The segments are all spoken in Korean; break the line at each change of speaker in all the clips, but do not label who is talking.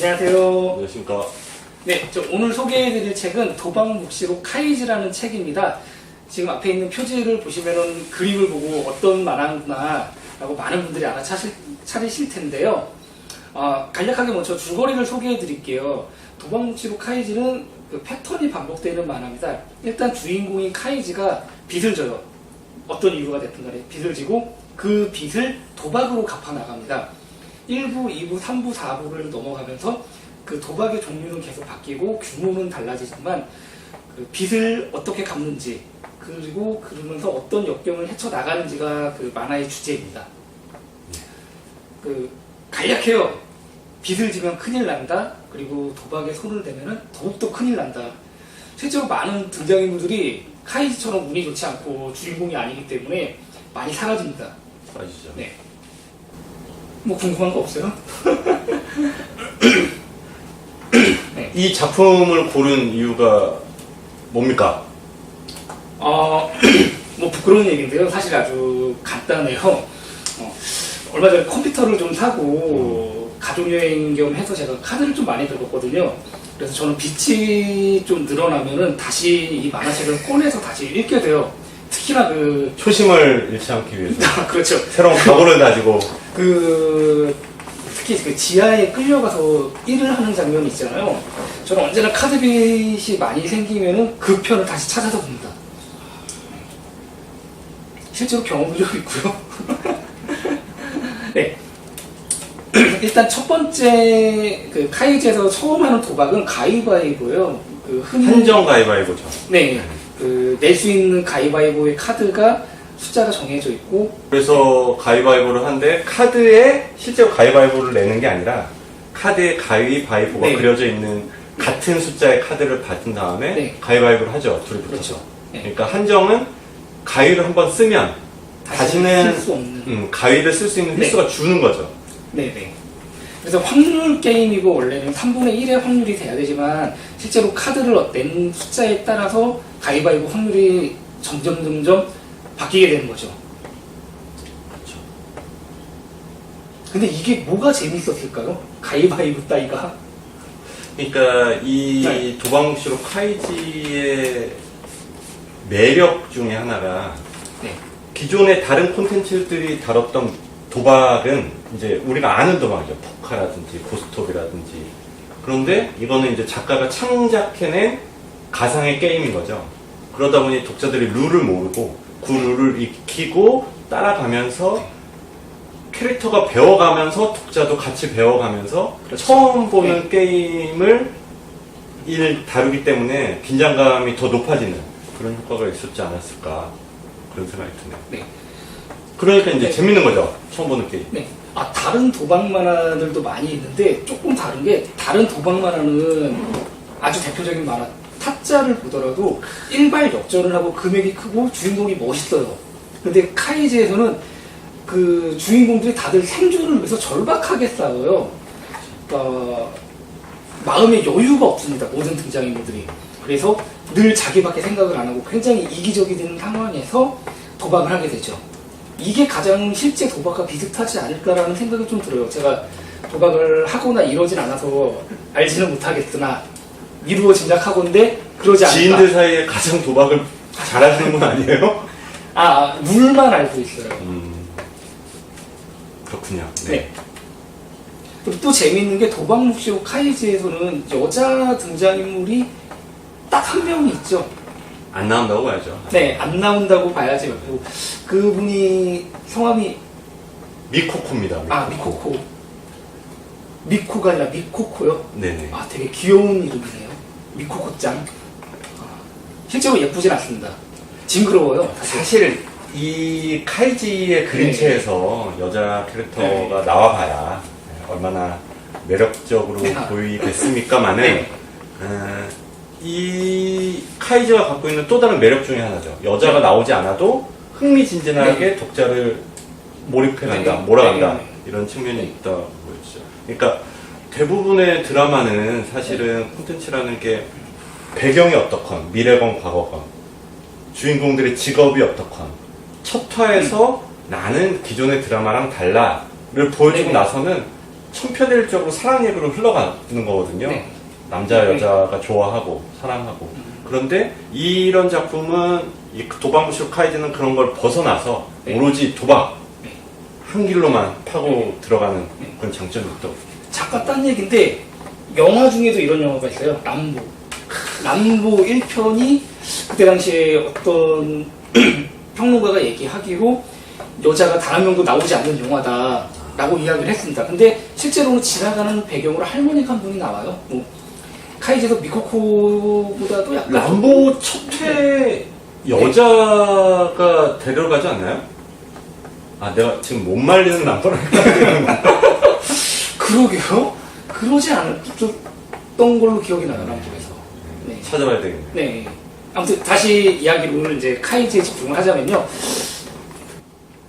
안녕하세요.
안녕하십니까.
네, 오늘 소개해드릴 책은 도박묵시록 카이지라는 책입니다. 지금 앞에 있는 표지를 보시면은 그림을 보고 어떤 만화구나 라고 많은 분들이 알아차리실 텐데요. 간략하게 먼저 줄거리를 소개해드릴게요. 도박묵시록 카이지는 그 패턴이 반복되는 만화입니다. 일단 주인공인 카이지가 빚을 져요. 어떤 이유가 됐든 간에 빚을 지고 그 빚을 도박으로 갚아나갑니다. 1부, 2부, 3부, 4부를 넘어가면서 그 도박의 종류는 계속 바뀌고 규모는 달라지지만 그 빚을 어떻게 갚는지 그리고 그러면서 어떤 역경을 헤쳐나가는지가 그 만화의 주제입니다. 그 간략해요. 빚을 지면 큰일 난다. 그리고 도박에 손을 대면 더욱더 큰일 난다. 실제로 많은 등장인물들이 카이지처럼 운이 좋지 않고 주인공이 아니기 때문에 많이 사라집니다.
빠지죠.
네. 뭐 궁금한 거 없어요? 네.
이 작품을 고른 이유가 뭡니까?
뭐 부끄러운 얘기인데요. 사실 아주 간단해요. 얼마 전에 컴퓨터를 좀 사고 가족여행 겸 해서 제가 카드를 좀 많이 긁었거든요. 그래서 저는 빚이 좀 늘어나면은 다시 이 만화책을 꺼내서 다시 읽게 돼요. 특히나 그
초심을 잃지 않기 위해서.
그렇죠.
새로운 각오를 가지고.
특히 그 지하에 끌려가서 일을 하는 장면이 있잖아요. 저는 언제나 카드빚이 많이 생기면은 그 편을 다시 찾아서 봅니다. 실제로 경험도 좀 있고요. 네. 일단 첫 번째 그 카이지에서 처음 하는 도박은 가위바위보예요. 그
한정 가위바위보죠.
네. 낼 수 있는 가위바위보의 카드가 숫자가 정해져 있고
그래서 가위바위보를 하는데 카드에 실제로 가위바위보를 내는 게 아니라 카드에 가위바위보가
네.
그려져 있는 같은 숫자의 카드를 받은 다음에
네.
가위바위보를 하죠. 둘이 붙어서.
그렇죠. 네.
그러니까 한정은 가위를 한번 쓰면 다시는
쓸 수 없는
가위를 쓸 수 있는
네.
횟수가 주는 거죠.
네네. 그래서 확률 게임이고 원래는 3분의 1의 확률이 돼야 되지만 실제로 카드를 낸 숫자에 따라서 가위바위보 확률이 점점 바뀌게 되는 거죠.
그렇죠.
근데 이게 뭐가 재밌었을까요? 가위바위보 따위가?
그러니까 이
네.
도박묵시록 카이지의 매력 중에 하나가
네.
기존의 다른 콘텐츠들이 다뤘던 도박은 이제 우리가 아는 도박이죠. 포카라든지 고스톱이라든지. 그런데 이거는 이제 작가가 창작해낸 가상의 게임인 거죠. 그러다 보니 독자들이 룰을 모르고 그 룰을 익히고 따라가면서 캐릭터가 배워가면서 독자도 같이 배워가면서
그렇죠.
처음 보는 게임을 다루기 때문에 긴장감이 더 높아지는 그런 효과가 있었지 않았을까 그런 생각이 드네요.
네.
그러니까 이제
네.
재밌는 거죠. 처음 보는 게임.
네. 다른 도박 만화들도 많이 있는데 조금 다른 게 다른 도박 만화는 아주 대표적인 만화 타짜를 보더라도 일발 역전을 하고 금액이 크고 주인공이 멋있어요. 근데 카이지에서는 그 주인공들이 다들 생존을 위해서 절박하게 싸워요. 마음에 여유가 없습니다. 모든 등장인물들이. 그래서 늘 자기밖에 생각을 안 하고 굉장히 이기적인 상황에서 도박을 하게 되죠. 이게 가장 실제 도박과 비슷하지 않을까라는 생각이 좀 들어요. 제가 도박을 하거나 이러진 않아서 알지는 못하겠으나 미루어 짐작하건데 그러지 않을까.
지인들 사이에 가장 도박을 잘하시는 분 아니에요?
룰만 알고 있어요.
그렇군요.
네. 그리고 또 재미있는 게 도박묵시록 카이지에서는 여자 등장인물이 딱 한 명이 있죠.
안 나온다고 봐야죠.
네, 안 나온다고 봐야지. 그분이 성함이
미코코입니다.
미코코. 미코가 아니라 미코코요?
네네.
되게 귀여운 이름이네요. 미코코짱. 실제로 예쁘진 않습니다. 징그러워요.
사실 이 카이지의 그림체에서 여자 캐릭터가
네.
나와봐야 얼마나 매력적으로
네.
보이겠습니까마는
네.
이 카이지가 갖고 있는 또 다른 매력 중에 하나죠. 여자가 나오지 않아도 흥미진진하게 독자를 몰입해간다,
네.
몰아간다
네.
이런 측면이 있다 보이죠. 그러니까 대부분의 드라마는 사실은 콘텐츠라는 게 배경이 어떻건 미래건 과거건 주인공들의 직업이 어떻건 첫 화에서 나는 기존의 드라마랑 달라를 보여주고
네.
나서는 천편일적으로 사랑 얘기로 흘러가는 거거든요.
네.
남자 여자가 좋아하고 사랑하고. 그런데 이런 작품은 이 도박무쇼 카이즈는 그런 걸 벗어나서
네.
오로지 도박
네.
한 길로만 파고
네.
들어가는
네.
그런 장점이 있다고.
잠깐 딴 얘기인데 영화 중에도 이런 영화가 있어요. 람보. 람보 1편이 그때 당시에 어떤 평론가가 얘기하기로 여자가 단 한 명도 나오지 않는 영화다라고 이야기를 했습니다. 근데 실제로는 지나가는 배경으로 할머니가 한 분이 나와요. 뭐 카이제도 미코코보다도 약간
람보 첫회 여자가 데려가지 않나요? 아, 내가 지금 못 말리는 람보를
그러게요. 그러지 않았던 걸로 기억이 나요. 람보에서. 네.
찾아봐야 되겠네.
네. 아무튼 다시 이야기를 오늘 이제 카이즈에 집중을 하자면요.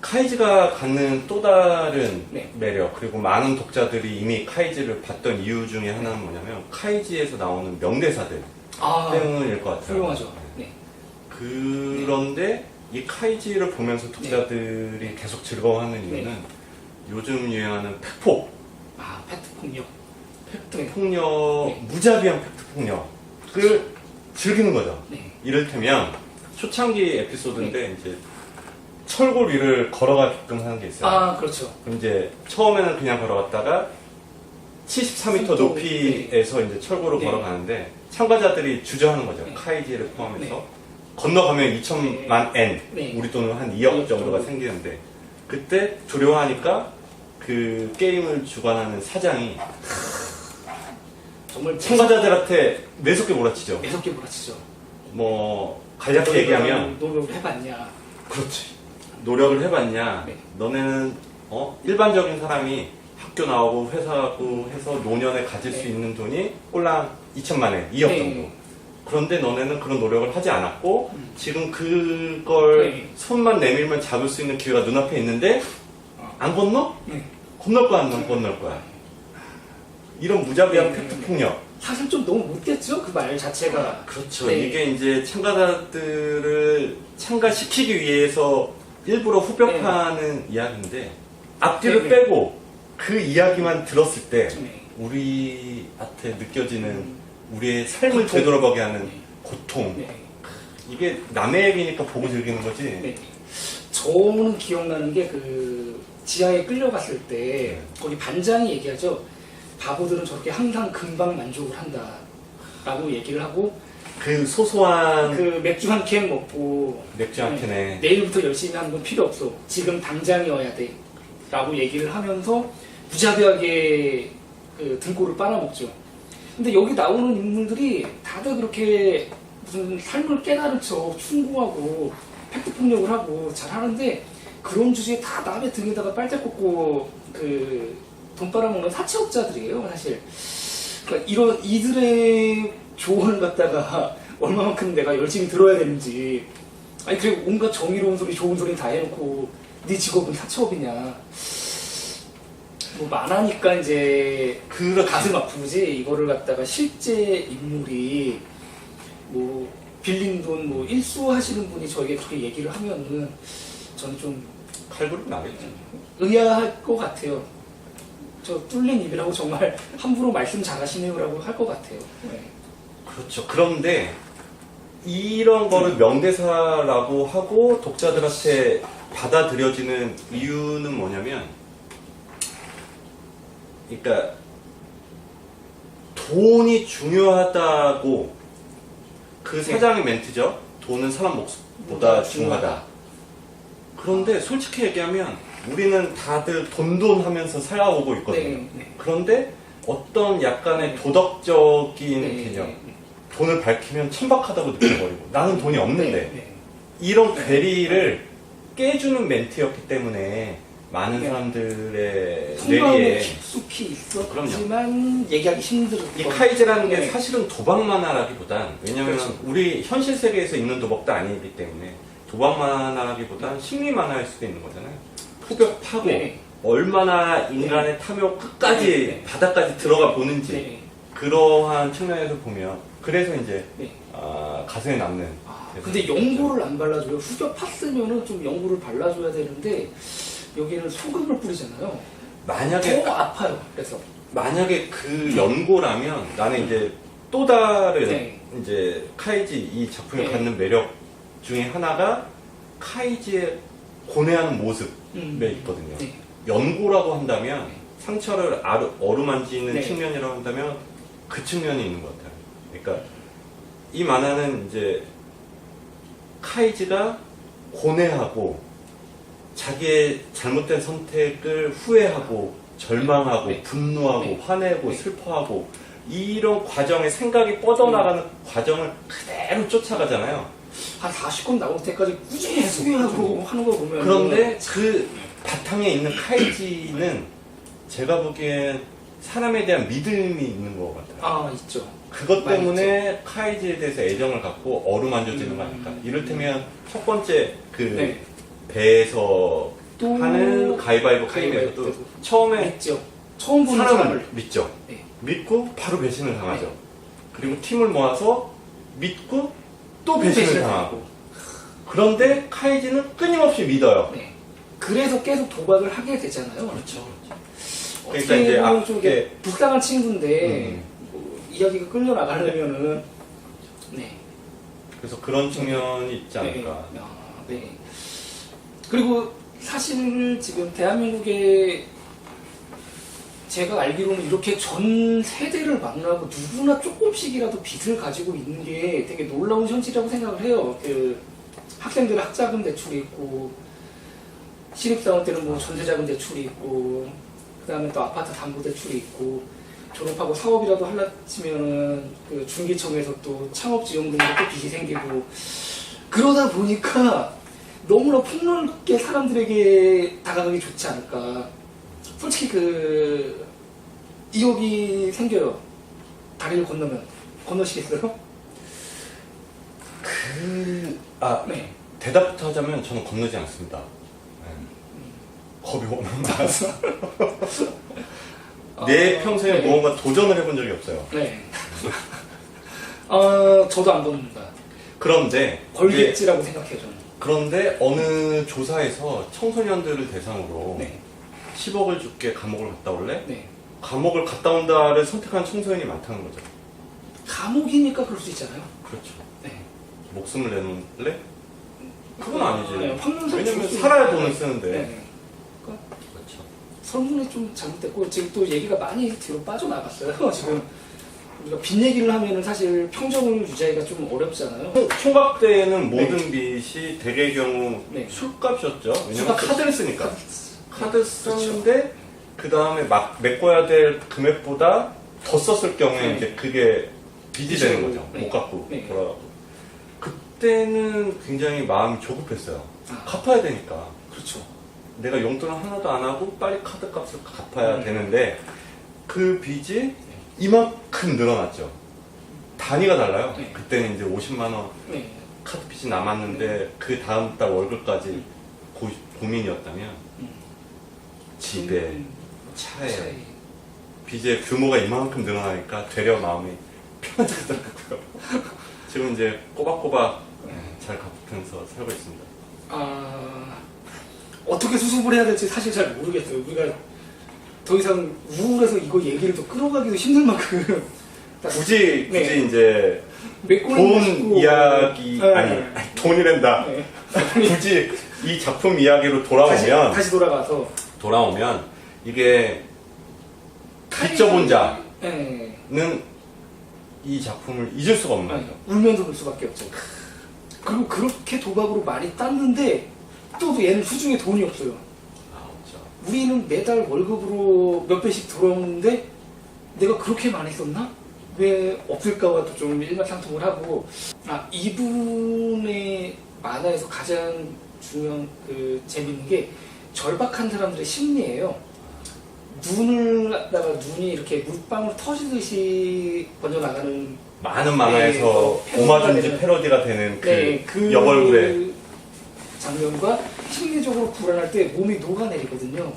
카이즈가 갖는 또 다른
네.
매력, 그리고 많은 독자들이 이미 카이즈를 봤던 이유 중에 하나는 뭐냐면 카이즈에서 나오는 명대사들
아,
때문일 것 같아요.
훌륭하죠. 네.
그런데 이 카이즈를 보면서 독자들이 계속 즐거워하는 이유는 요즘 유행하는 팩폭,
아, 팩트 폭력.
팩트 폭력,
네.
무자비한 팩트 폭력을 즐기는 거죠.
네.
이를테면 초창기 에피소드인데 이제 철골 위를 걸어가게끔 하는 게 있어요.
아, 그렇죠.
그럼 이제 처음에는 그냥 걸어갔다가 74m 높이에서 이제 철골을
네.
걸어가는데 참가자들이 주저하는 거죠.
네.
카이지를 포함해서.
네.
건너가면 2천만 N,
네.
우리 돈으로 한 2억
2억
정도가
정도.
생기는데 그때 두려워하니까 그 게임을 주관하는 사장이
정말
참가자들한테 매섭게 몰아치죠.
매섭게 몰아치죠.
뭐 간략히 얘기하면
노력을 해봤냐.
그렇지. 노력을 해봤냐?
네.
너네는 일반적인 사람이 학교 나오고 회사 가고 해서 노년에 가질 수
네.
있는 돈이 꼴랑 2천만 원, 2억
네.
정도. 그런데 너네는 그런 노력을 하지 않았고 지금 그걸
네.
손만 내밀면 잡을 수 있는 기회가 눈앞에 있는데 안 건너?
네.
건널 거야 안 건널 거야? 이런 무자비한
네.
팩트 폭력.
사실 좀 너무 못됐죠? 그 말 자체가.
그렇죠.
네.
이게 이제 참가자들을 참가시키기 위해서 일부러 후벼파는 이야기인데 앞뒤를
네.
빼고 그 이야기만 들었을 때
네.
우리한테 느껴지는 우리의 삶을
고통.
되돌아보게 하는
네.
고통.
네.
이게 남의 얘기니까 보고 즐기는 거지.
네. 저는 기억나는 게 그 지하에 끌려갔을 때 거기 반장이 얘기하죠. 바보들은 저렇게 항상 금방 만족을 한다. 라고 얘기를 하고
그 소소한
그 맥주 한 캔 먹고
맥주 한 캔에
내일부터 열심히 하는 건 필요 없어. 지금 당장이어야 돼. 라고 얘기를 하면서 무자비하게 그 등골을 빨아먹죠. 근데 여기 나오는 인물들이 다들 그렇게 무슨 삶을 깨달은 척 충고하고 팩트폭력을 하고 잘 하는데 그런 주제에 다 남의 등에다가 빨대 꽂고 그 돈 빨아먹는 사채업자들이에요, 사실. 그러니까 이런 이들의 조언을 갖다가 얼마만큼 내가 열심히 들어야 되는지. 아니 그리고 온갖 정의로운 소리, 좋은 소리 다 해놓고 네 직업은 사채업이냐. 뭐 만화니까 이제
그렇지.
가슴 아프지. 이거를 갖다가 실제 인물이 뭐 빌린 돈 뭐 일수하시는 분이 저에게 그렇게 얘기를 하면은 저는 좀
칼부림 나겠죠.
의아할 것 같아요. 저 뚫린 입이라고 정말 함부로 말씀 잘하시네요라고 할 것 같아요. 네.
그렇죠. 그런데 이런 거를 명대사라고 하고 독자들한테 받아들여지는 이유는 뭐냐면, 그러니까 돈이 중요하다고 그 사장의 멘트죠. 돈은 사람 목숨보다 중요하다. 그런데 솔직히 얘기하면 우리는 다들 돈돈 하면서 살아오고 있거든요.
네, 네.
그런데 어떤 약간의 도덕적인
네,
개념,
네,
돈을 밝히면 천박하다고 느껴버리고 나는 돈이 없는데
네, 네.
이런 괴리를 깨주는 멘트였기 때문에 많은
네.
사람들의
풍광이
뇌리에
깊숙이 있었지만 얘기하기 힘들었던
이 카이즈라는 게
네.
사실은 도박 만화라기보단, 왜냐면
그렇죠.
우리 현실 세계에서 있는 도박도 아니기 때문에 도박 만화라기보단 심리 만화일 수도 있는 거잖아요. 후벼파고
네.
얼마나 인간의 탐욕 끝까지
네.
바닥까지 들어가 보는지
네.
그러한 측면에서 보면 그래서 이제
네.
가슴에 남는.
근데 연고를 안 발라줘요. 후벼 팠으면은 좀 연고를 발라줘야 되는데 여기는 소금을 뿌리잖아요.
만약에
더 아파요. 그래서
만약에 그 연고라면 나는 이제 또 다른
네.
이제 카이지 이 작품이
네.
갖는 매력 중에 하나가 카이지의 고뇌하는 모습에 있거든요.
네.
연고라고 한다면 상처를 어루만지는
네.
측면이라고 한다면 그 측면이 있는 것 같아요. 그러니까 이 만화는 이제 카이지가 고뇌하고 자기의 잘못된 선택을 후회하고 절망하고
네.
분노하고
네.
화내고
네.
슬퍼하고 이런 과정에 생각이 뻗어나가는 과정을 그대로 쫓아가잖아요.
한 40권 나올 때까지 꾸준히 후회하고 하는 거 보면
그런데 그 바탕에 있는 카이지는 제가 보기엔 사람에 대한 믿음이 있는 것 같아요.
아 있죠.
그것
많이
때문에 카이지에 대해서 애정을 갖고 어루만져지는 거 아닐까. 이를테면 첫 번째 그
네.
배에서
또
하는 가위바위보
가위바위보
게임에서도
때도
처음에
믿죠. 처음 보는
사람을
사람을.
믿죠.
네.
믿고 바로 배신을 당하죠.
네.
그리고 팀을 모아서 믿고 또 배신을
배신을
당하고. 그런데 카이지는 끊임없이 믿어요.
네. 그래서 계속 도박을 하게 되잖아요.
그렇죠.
어떻게
그러니까 이제
보면 좀 이게
앞에
불쌍한 친구인데 뭐 이야기가 끌려 나가려면은 네.
그래서 그런 측면이 있지 않을까.
네. 네. 그리고 사실 지금 대한민국에 제가 알기로는 이렇게 전 세대를 망라하고 누구나 조금씩이라도 빚을 가지고 있는 게 되게 놀라운 현실이라고 생각을 해요. 그 학생들은 학자금 대출이 있고 신입사원 때는 뭐 전세자금 대출이 있고 그다음에 또 아파트 담보 대출이 있고 졸업하고 사업이라도 하려 치면은 그 중기청에서 또 창업지원금으로 또 빚이 생기고 그러다 보니까 너무나 폭넓게 사람들에게 다가가기 좋지 않을까. 솔직히 그 2억이 생겨요. 다리를 건너시겠어요? 네.
대답부터 하자면 저는 건너지 않습니다. 네. 겁이 워낙 많아서. 내 평생에
네.
무언가 도전을 해본 적이 없어요.
네. 저도 안 봅니다.
그런데
벌겠지라고 생각해요, 저는.
그런데 어느 조사에서 청소년들을 대상으로
네.
10억을 줄게 감옥을 갔다 올래?
네.
감옥을 갔다 온다를 선택한 청소년이 많다는 거죠.
감옥이니까 그럴 수 있잖아요.
그렇죠.
네.
목숨을 내놓을래? 그건 아니지.
네, 황금살
왜냐면
줄 수
살아야
있는
돈을
네.
쓰는데.
네. 그러니까
그렇죠.
설문이 좀 잘못됐고 지금 또 얘기가 많이 뒤로 빠져나갔어요. 지금 우리가 빚 얘기를 하면은 사실 평정을 유지하기가 좀 어렵잖아요.
총각 때는 모든 빚이 대개의 경우
네.
술값이었죠. 왜냐면
술값이었죠.
카드를 쓰니까. 카드 썼는데 그 다음에 막 메꿔야 될 금액보다 더 썼을 경우에
네.
이제 그게 빚이 되는 거죠.
네.
못 갚고
네.
돌아가고. 그때는 굉장히 마음이 조급했어요.
아.
갚아야 되니까.
그렇죠.
내가 용돈을 하나도 안 하고 빨리 카드 값을 갚아야 되는데 그 빚이 이만큼 늘어났죠. 단위가 달라요.
네.
그때는 이제 50만 원
네.
카드 빚이 남았는데 그 다음 달 월급까지 고민이었다면 집에 차에
차에.
빚의 규모가 이만큼 늘어나니까 되려 마음이 편해지더라고요. 지금 이제 꼬박꼬박 잘 갚으면서 살고 있습니다.
어떻게 수습을 해야 될지 사실 잘 모르겠어요. 우리가 더 이상 우울해서 이거 얘기를 더 끌어가기도 힘들 만큼
굳이
네.
이제 돈 이야기
네.
아니 돈이란다.
네.
굳이 이 작품 이야기로 돌아오면
다시 돌아가서
이게 빚져본 자는
네.
이 작품을 잊을 수가 없는 거죠.
울면서 볼 수밖에 없죠. 그리고 그렇게 도박으로 많이 땄는데 또 얘는 수중에 돈이 없어요.
없죠.
우리는 매달 월급으로 몇 배씩 들어오는데 내가 그렇게 많이 썼나? 왜 없을까와도 좀 일맥상통을 하고 이분의 만화에서 가장 중요한 그 재밌는 게 절박한 사람들의 심리예요. 눈을 갖다가 눈이 이렇게 물방울 터지듯이 번져나가는
많은 만화에서
네,
오마주인지 패러디가 되는 그
네, 그
여벌구의
장면과 심리적으로 불안할 때 몸이 녹아내리거든요.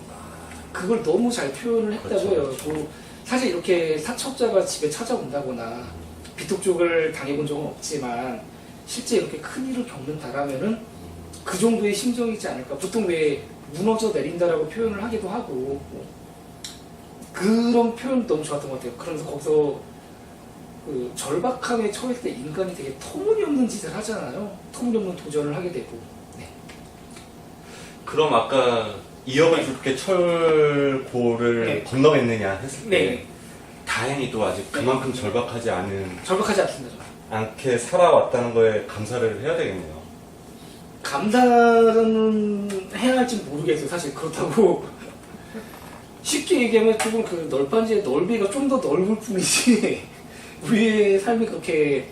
그걸 너무 잘 표현을 했다고 해요.
그렇죠.
뭐 사실 이렇게 사첩자가 집에 찾아온다거나 비톡족을 당해본 적은 없지만 실제 이렇게 큰 일을 겪는다라면은 그 정도의 심정이지 않을까. 보통 왜 무너져 내린다라고 표현을 하기도 하고 그런 표현 너무 좋았던 것 같아요. 그러면서 거기서 그 절박함에 처했을 때 인간이 되게 터무니없는 짓을 하잖아요. 터무니없는 도전을 하게 되고. 네.
그럼 아까 2억을 줄게 철고를
네.
건너겠느냐 했을 때
네.
다행히도 아직 그만큼 절박하지
절박하지 않습니다. 저는.
않게 살아왔다는 거에 감사를 해야 되겠네요.
감사는 해야 할지 모르겠어요. 사실 그렇다고 쉽게 얘기하면 조금 그 널빤지의 넓이가 좀 더 넓을 뿐이지 우리의 삶이 그렇게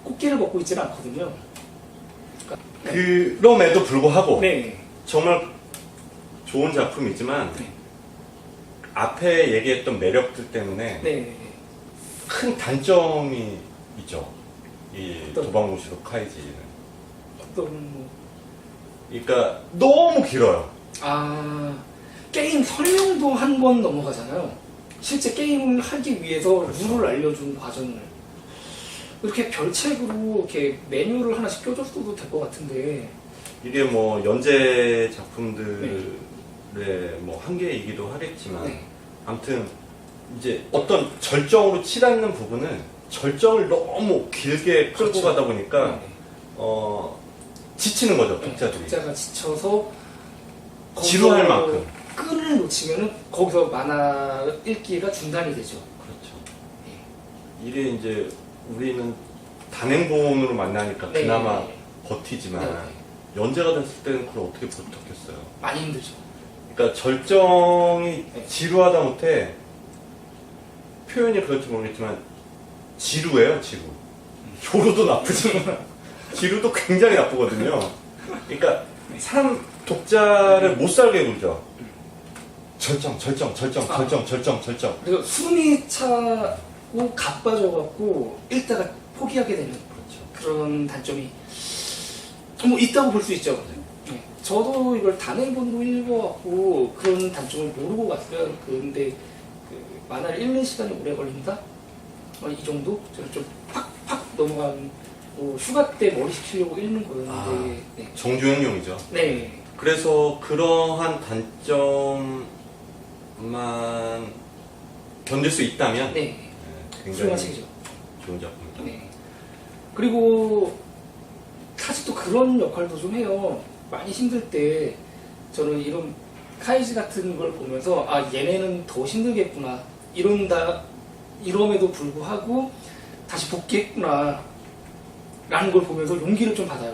꽃길을 걷고 있지는 않거든요.
그럼에도 불구하고
네.
정말 좋은 작품이지만
네.
앞에 얘기했던 매력들 때문에
네.
큰 단점이 있죠. 이
어떤?
도박무시로 카이지는.
어떤 뭐
그러니까 너무 길어요.
게임 설명도 한 번 넘어가잖아요. 실제 게임을 하기 위해서
그렇죠.
룰을 알려준 과정을 이렇게 별책으로 이렇게 매뉴얼을 하나씩 껴줬어도 될 것 같은데.
이게 뭐 연재 작품들의 뭐 한계이기도 하겠지만
네.
아무튼 이제 어떤 절정으로 치닫는 부분은 절정을 너무 길게 끌고
그렇죠.
가다 보니까
네.
지치는 거죠,
네,
독자들이.
독자가 지쳐서
지루할
거기서
만큼.
끈을 놓치면은 거기서 만화 읽기가 중단이 되죠.
그렇죠.
네.
이게 이제 우리는 단행본으로 만나니까
네.
그나마 버티지만
네.
연재가 됐을 때는 그걸 어떻게 버텼겠어요.
많이 힘들죠.
그러니까 절정이
네.
지루하다 못해 표현이 그럴지 모르겠지만 지루해요, 지루. 조루도 나쁘지만 지루도 굉장히 나쁘거든요. 그러니까 사람 독자를 못 살게 굴죠. 절정.
그래서 숨이 차고 가빠져갖고 읽다가 포기하게 되는
그렇죠.
그런 단점이 뭐 있다고 볼 수 있죠. 네. 저도 이걸 단행본으로 읽어갖고 그런 단점을 모르고 갔어요. 근데 그 만화를 읽는 시간이 오래 걸린다? 이 정도? 저는 좀 팍팍 넘어간 뭐 휴가 때 머리 식히려고 읽는 거였는데. 네.
정주행용이죠.
네.
그래서 그러한 단점만 견딜 수 있다면
네.
굉장히
훌륭한 책이죠.
좋은 작품이다.
네. 그리고 사실 또 그런 역할도 좀 해요. 많이 힘들 때 저는 이런 카이지 같은 걸 보면서 얘네는 더 힘들겠구나 이럼에도 불구하고 다시 복귀했구나 라는 걸 보면서 용기를 좀 받아요.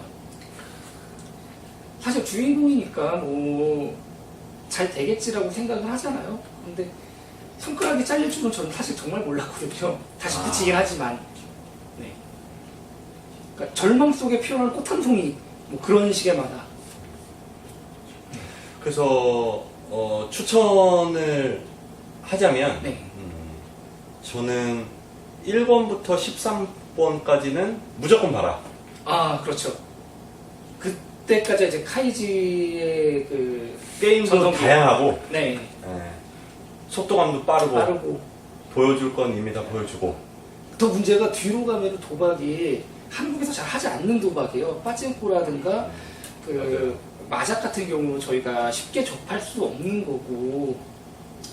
사실 주인공이니까 뭐 잘 되겠지라고 생각을 하잖아요. 근데 손가락이 잘릴 줄은 저는 사실 정말 몰랐거든요. 다시 붙이긴 하지만. 네. 그러니까 절망 속에 피어나는 꽃 한 송이 뭐 그런 식의 만화.
그래서 추천을 하자면
네.
저는 1권부터 13권까지는 무조건 봐라.
그렇죠. 그때까지 이제 카이지의 그
게임도
전성기.
다양하고
네.
예, 속도감도 빠르고 보여줄 건 이미 다 보여주고.
더 문제가 뒤로 가면 도박이 한국에서 잘 하지 않는 도박이에요. 빠찡코라든가 그
맞아요.
마작 같은 경우 저희가 쉽게 접할 수 없는 거고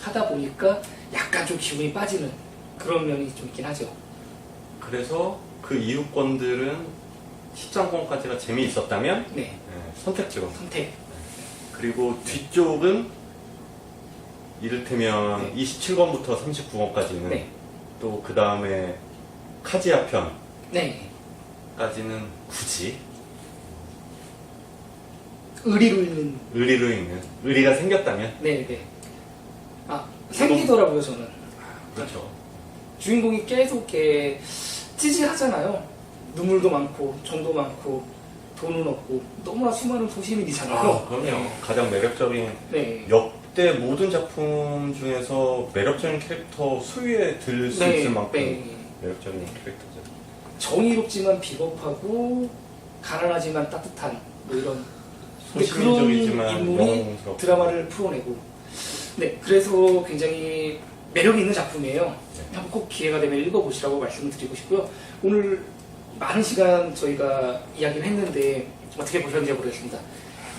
하다 보니까 약간 좀 기분이 빠지는 그런 면이 좀 있긴 하죠.
그래서 그 이후 권들은 13권까지가 재미있었다면
네.
선택지로.
선택.
그리고 뒤쪽은 이를테면
네.
27권부터 39권까지는
네.
또 그 다음에 카지아
네.
편까지는 굳이
의리로 있는.
의리로 있는 의리가 생겼다면
네, 네. 생기더라고요, 저는.
그렇죠.
주인공이 계속 이렇게 찌질하잖아요. 눈물도 많고, 정도 많고, 돈은 없고, 너무나 수많은 소시민이잖아요.
그럼요. 가장 매력적인
네.
역대 모든 작품 중에서 매력적인 캐릭터 수위에 들 수
네,
있을 만큼
네.
매력적인 캐릭터죠.
정의롭지만 비겁하고, 가난하지만 따뜻한, 뭐 이런. 근데 그런
소시민적이지만
인물이
영웅스럽고.
드라마를 풀어내고. 네, 그래서 굉장히 매력이 있는 작품이에요.
네.
한번 꼭 기회가 되면 읽어보시라고 말씀을 드리고 싶고요. 오늘 많은 시간 저희가 이야기를 했는데 어떻게 보셨는지 모르겠습니다.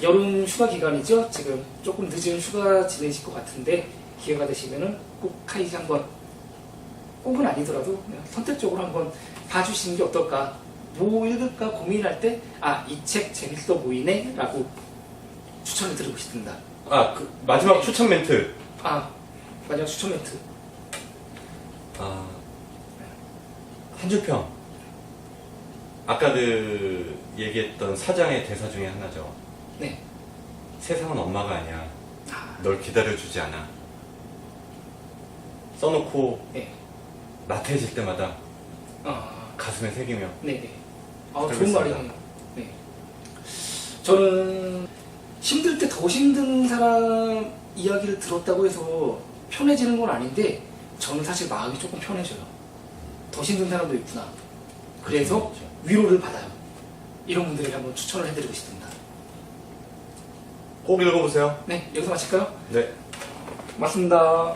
여름 휴가 기간이죠. 지금 조금 늦은 휴가 지내실 것 같은데 기회가 되시면은 꼭 카이지 한번, 꼭은 아니더라도 그냥 선택적으로 한번 봐주시는 게 어떨까. 뭐 읽을까 고민할 때, 아, 이 책 재밌어 보이네? 라고 추천을 드리고 싶습니다.
아, 그 마지막 추천 멘트.
아, 마지막 추천 멘트.
아, 한 줄평. 아까 그 얘기했던 사장의 대사 중에 하나죠.
네.
세상은 엄마가 아니야.
아,
널 기다려주지 않아. 써놓고
네.
나태해질 때마다
아,
가슴에 새기며.
네네. 아, 좋은
그렇습니다.
말이네요. 네. 저는 힘들 때 더 힘든 사람 이야기를 들었다고 해서 편해지는 건 아닌데, 저는 사실 마음이 조금 편해져요. 더 힘든 사람도 있구나. 그래서
그렇죠.
위로를 받아요. 이런 분들에게 한번 추천을 해드리고 싶습니다.
꼭 읽어보세요.
네, 여기서 마칠까요?
네.
고맙습니다.